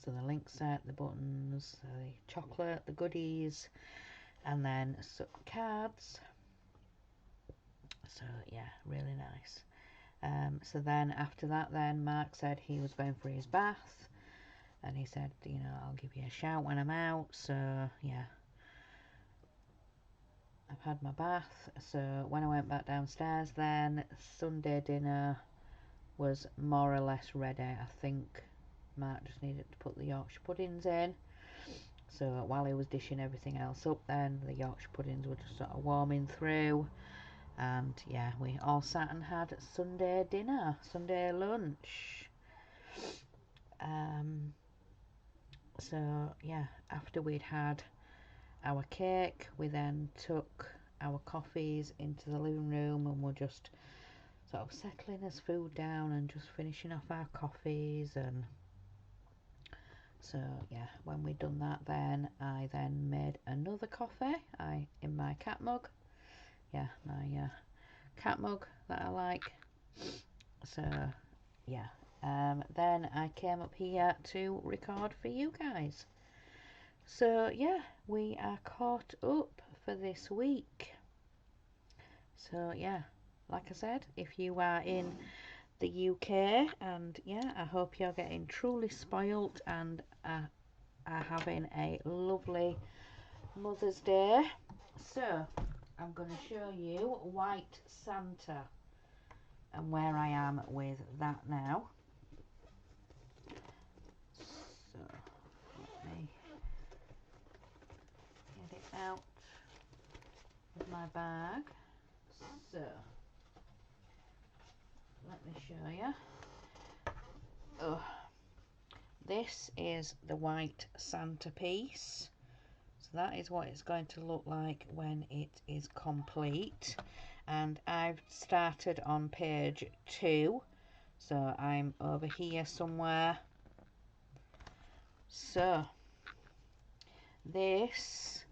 So the link set, the buttons, the chocolate, the goodies, and then some cards. So yeah, really nice. So then after that, then Mark said he was going for his bath, and he said, you know, I'll give you a shout when I'm out. So yeah, I've had my bath. So when I went back downstairs, then Sunday dinner was more or less ready. I think Mark just needed to put the Yorkshire puddings in. So while he was dishing everything else up, then the Yorkshire puddings were just sort of warming through. And yeah, we all sat and had Sunday dinner, Sunday lunch. So yeah, after we'd had our cake, we then took our coffees into the living room and were just sort of settling his food down and just finishing off our coffees. And so yeah, when we'd done that, then I then made another coffee in my cat mug. Yeah, my cat mug that I like. So yeah, then I came up here to record for you guys. So yeah, we are caught up for this week. So yeah, like I said, if you are in the UK, and yeah, I hope you're getting truly spoilt and are having a lovely Mother's Day. So I'm going to show you White Santa and where I am with that now. So let me get it out of my bag. So let me show you. Oh, this is the White Santa piece. So that is what it's going to look like when it is complete. And I've started on page 2. So I'm over here somewhere. So this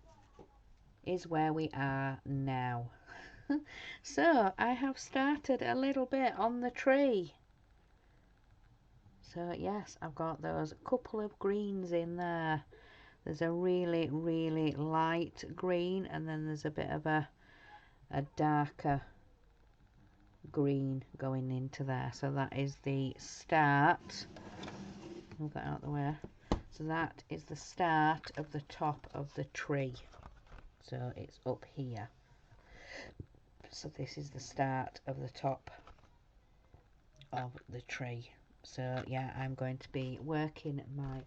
is where we are now. So I have started a little bit on the tree. So yes, I've got those couple of greens in there. There's a really, really light green, and then there's a bit of a darker green going into there. So that is the start. Move that out of the way. So that is the start of the top of the tree. So it's up here. So this is the start of the top of the tree. So yeah, I'm going to be working my,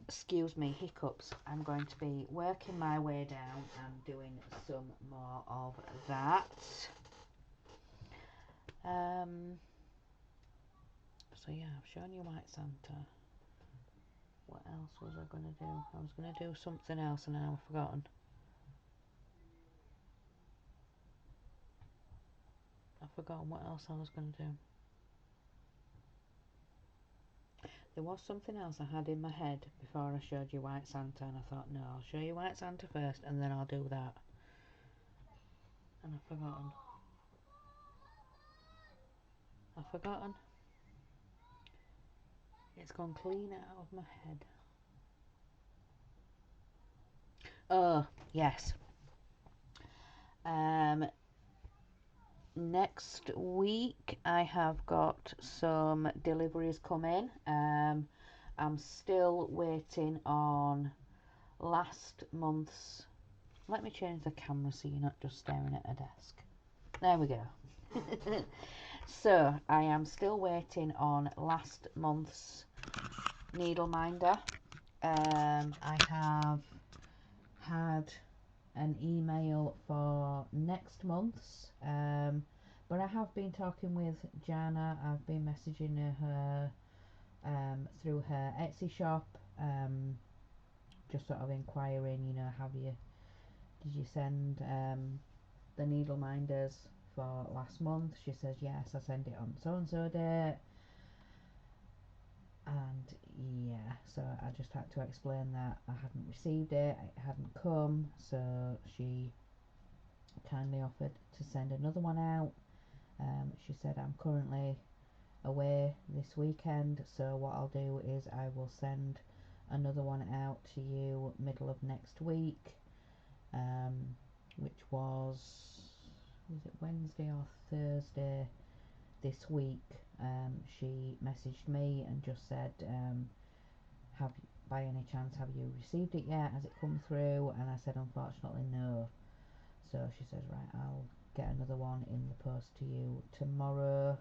excuse me, hiccups. I'm going to be working my way down and doing some more of that. So yeah, I've shown you White Santa. What else was I going to do? I was going to do something else and now I've forgotten. I've forgotten what else I was going to do. There was something else I had in my head before I showed you White Santa, and I thought, no, I'll show you White Santa first and then I'll do that. And I've forgotten. I've forgotten. It's gone clean out of my head. Oh, yes. Next week I have got some deliveries coming. I'm still waiting on last month's. Let me change the camera so you're not just staring at a desk. There we go. So I am still waiting on last month's needle minder. I have had an email for next month's, but I have been talking with Jana. I've been messaging her through her Etsy shop, just sort of inquiring, you know, did you send the needle minders for last month? She says yes, I sent it on so and so date. And yeah, so I just had to explain that I hadn't received it, it hadn't come. So she kindly offered to send another one out. She said, I'm currently away this weekend, so what I'll do is I will send another one out to you middle of next week, which was it Wednesday or Thursday this week. She messaged me and just said, have by any chance have you received it yet? Has it come through? And I said, unfortunately no. So she says, right, I'll get another one in the post to you tomorrow.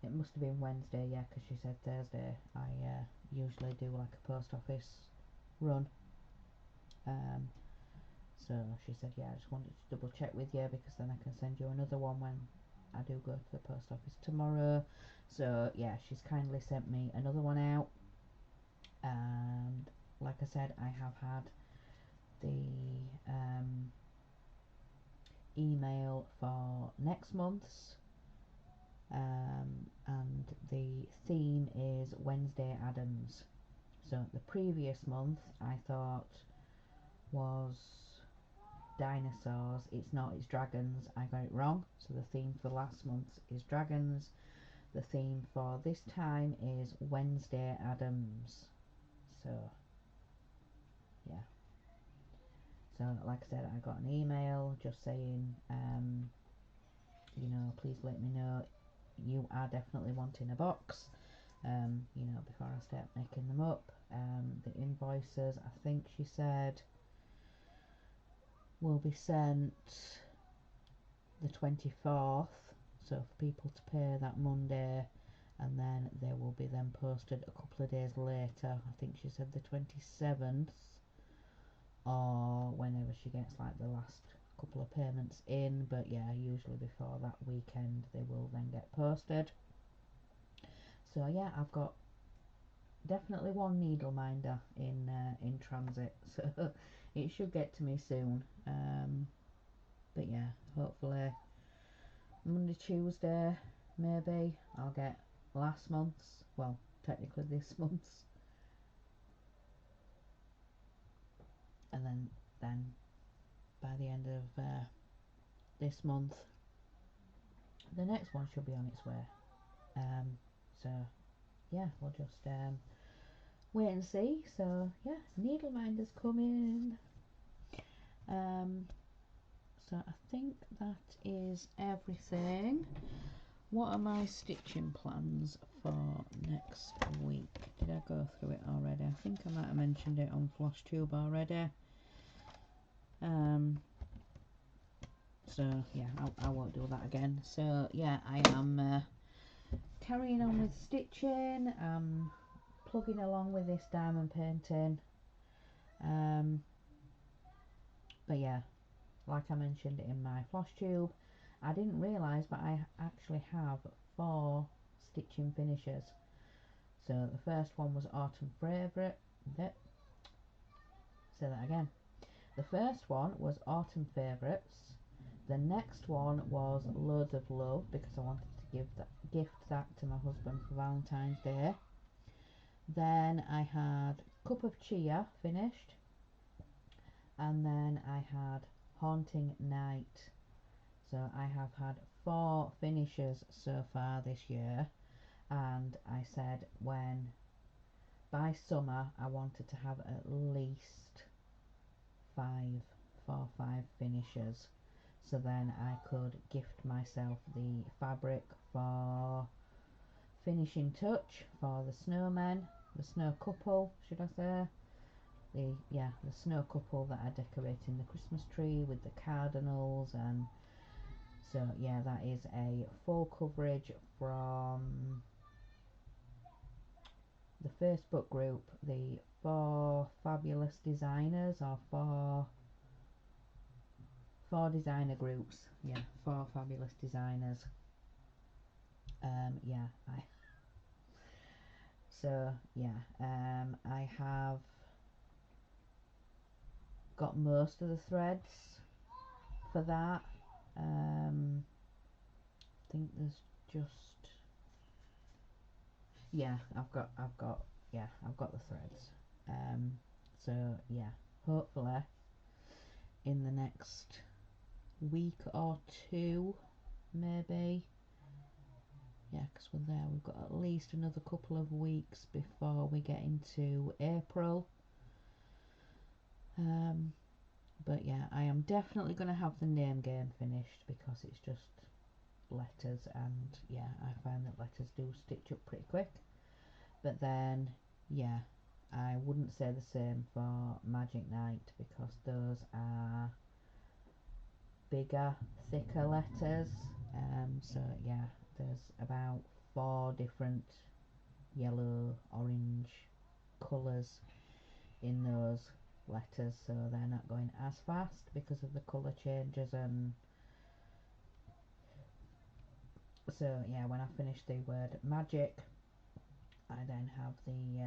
It must have been Wednesday, yeah, because she said Thursday. I usually do like a post office run. So she said, yeah, I just wanted to double check with you because then I can send you another one when I do go to the post office tomorrow. So yeah, she's kindly sent me another one out. And like I said, I have had the email for next month's, and the theme is Wednesday Addams. So the previous month I thought was dinosaurs. It's not, it's dragons. I got it wrong. So the theme for last month is dragons. The theme for this time is Wednesday Addams. So yeah. So like I said, I got an email just saying, you know, please let me know you are definitely wanting a box, you know, before I start making them up. The invoices, I think she said, will be sent the 24th, so for people to pay that Monday, and then they will be then posted a couple of days later. I think she said the 27th, or whenever she gets like the last couple of payments in, but yeah, usually before that weekend they will then get posted. So yeah, I've got definitely one needle minder in transit, so it should get to me soon. But yeah, hopefully Monday, Tuesday, maybe I'll get last month's, well, technically this month's, and then by the end of this month, the next one should be on its way. So yeah, we'll just wait and see. So yeah, needle minders coming. So I think that is everything. What are my stitching plans for next week? Did I go through it already? I think I might have mentioned it on FlashTube already. So yeah, I won't do that again. So yeah, I am carrying on with stitching. Plugging along with this diamond painting. But yeah, like I mentioned in my FlashTube, I didn't realise, but I actually have 4 stitching finishes. So the first one was Autumn Favourite. Say that again. The first one was Autumn Favourites. The next one was Loads of Love, because I wanted to gift that to my husband for Valentine's Day. Then I had Cup of Chia finished, and then I had Haunting Night. So I have had 4 finishes so far this year, and I said when by summer I wanted to have at least 5, 4, 5 finishes, so then I could gift myself the fabric for finishing touch for the snowmen, the snow couple should I say, the snow couple that are decorating the Christmas tree with the cardinals. And so yeah, that is a full coverage from the Facebook group, the 4 fabulous designers, or 4 designer groups. Yeah, 4 fabulous designers. Yeah, I have got most of the threads for that. I think there's just, yeah, I've got the threads. So yeah, hopefully in the next week or two, maybe. Yeah, because we're there. We've got at least another couple of weeks before we get into April. But yeah, I am definitely going to have the name game finished because it's just letters, and yeah, I find that letters do stitch up pretty quick. But then, yeah, I wouldn't say the same for Magic Night because those are bigger, thicker letters. So yeah, there's about 4 different yellow, orange colours in those letters, so they're not going as fast because of the colour changes. And so yeah, when I finish the word magic, I then have the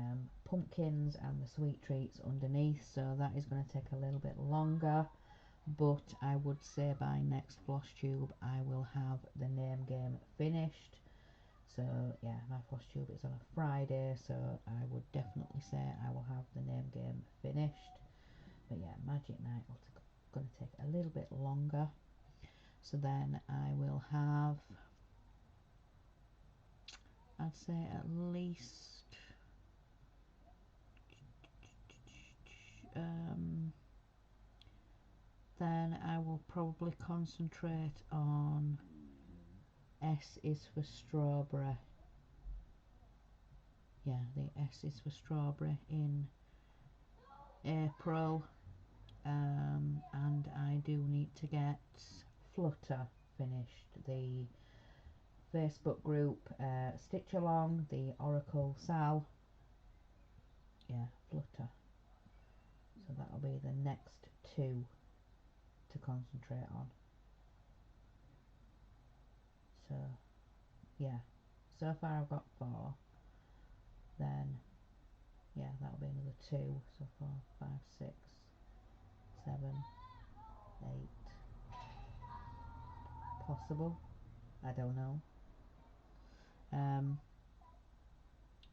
pumpkins and the sweet treats underneath, so that is going to take a little bit longer, but I would say by next floss tube I will have the name game finished. So yeah, my floss tube is on a Friday, so I would definitely say I will have the name game finished. But yeah, Magic Night will going to take a little bit longer. So then I will have, I'd say at least then I will probably concentrate on S is for strawberry. Yeah, the S is for strawberry in April. And I do need to get Flutter finished. The Facebook group Stitch Along, the Oracle Sal. Yeah, Flutter. So that'll be the next 2 to concentrate on. So yeah, so far I've got 4. Then yeah, that'll be another 2. So 4, 5, 6, 7, 8 possible. I don't know.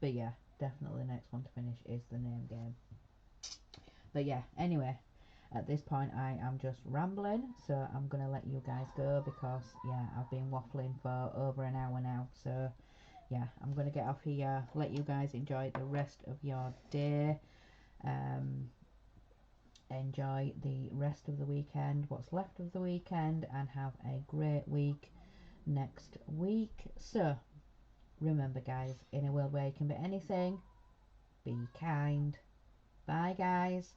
But yeah, definitely the next one to finish is the name game. But yeah, anyway, at this point I am just rambling, so I'm gonna let you guys go because yeah, I've been waffling for over an hour now. So yeah, I'm gonna get off here, let you guys enjoy the rest of your day. Enjoy the rest of the weekend, what's left of the weekend, and have a great week next week. So remember guys, in a world where you can be anything, be kind. Bye guys.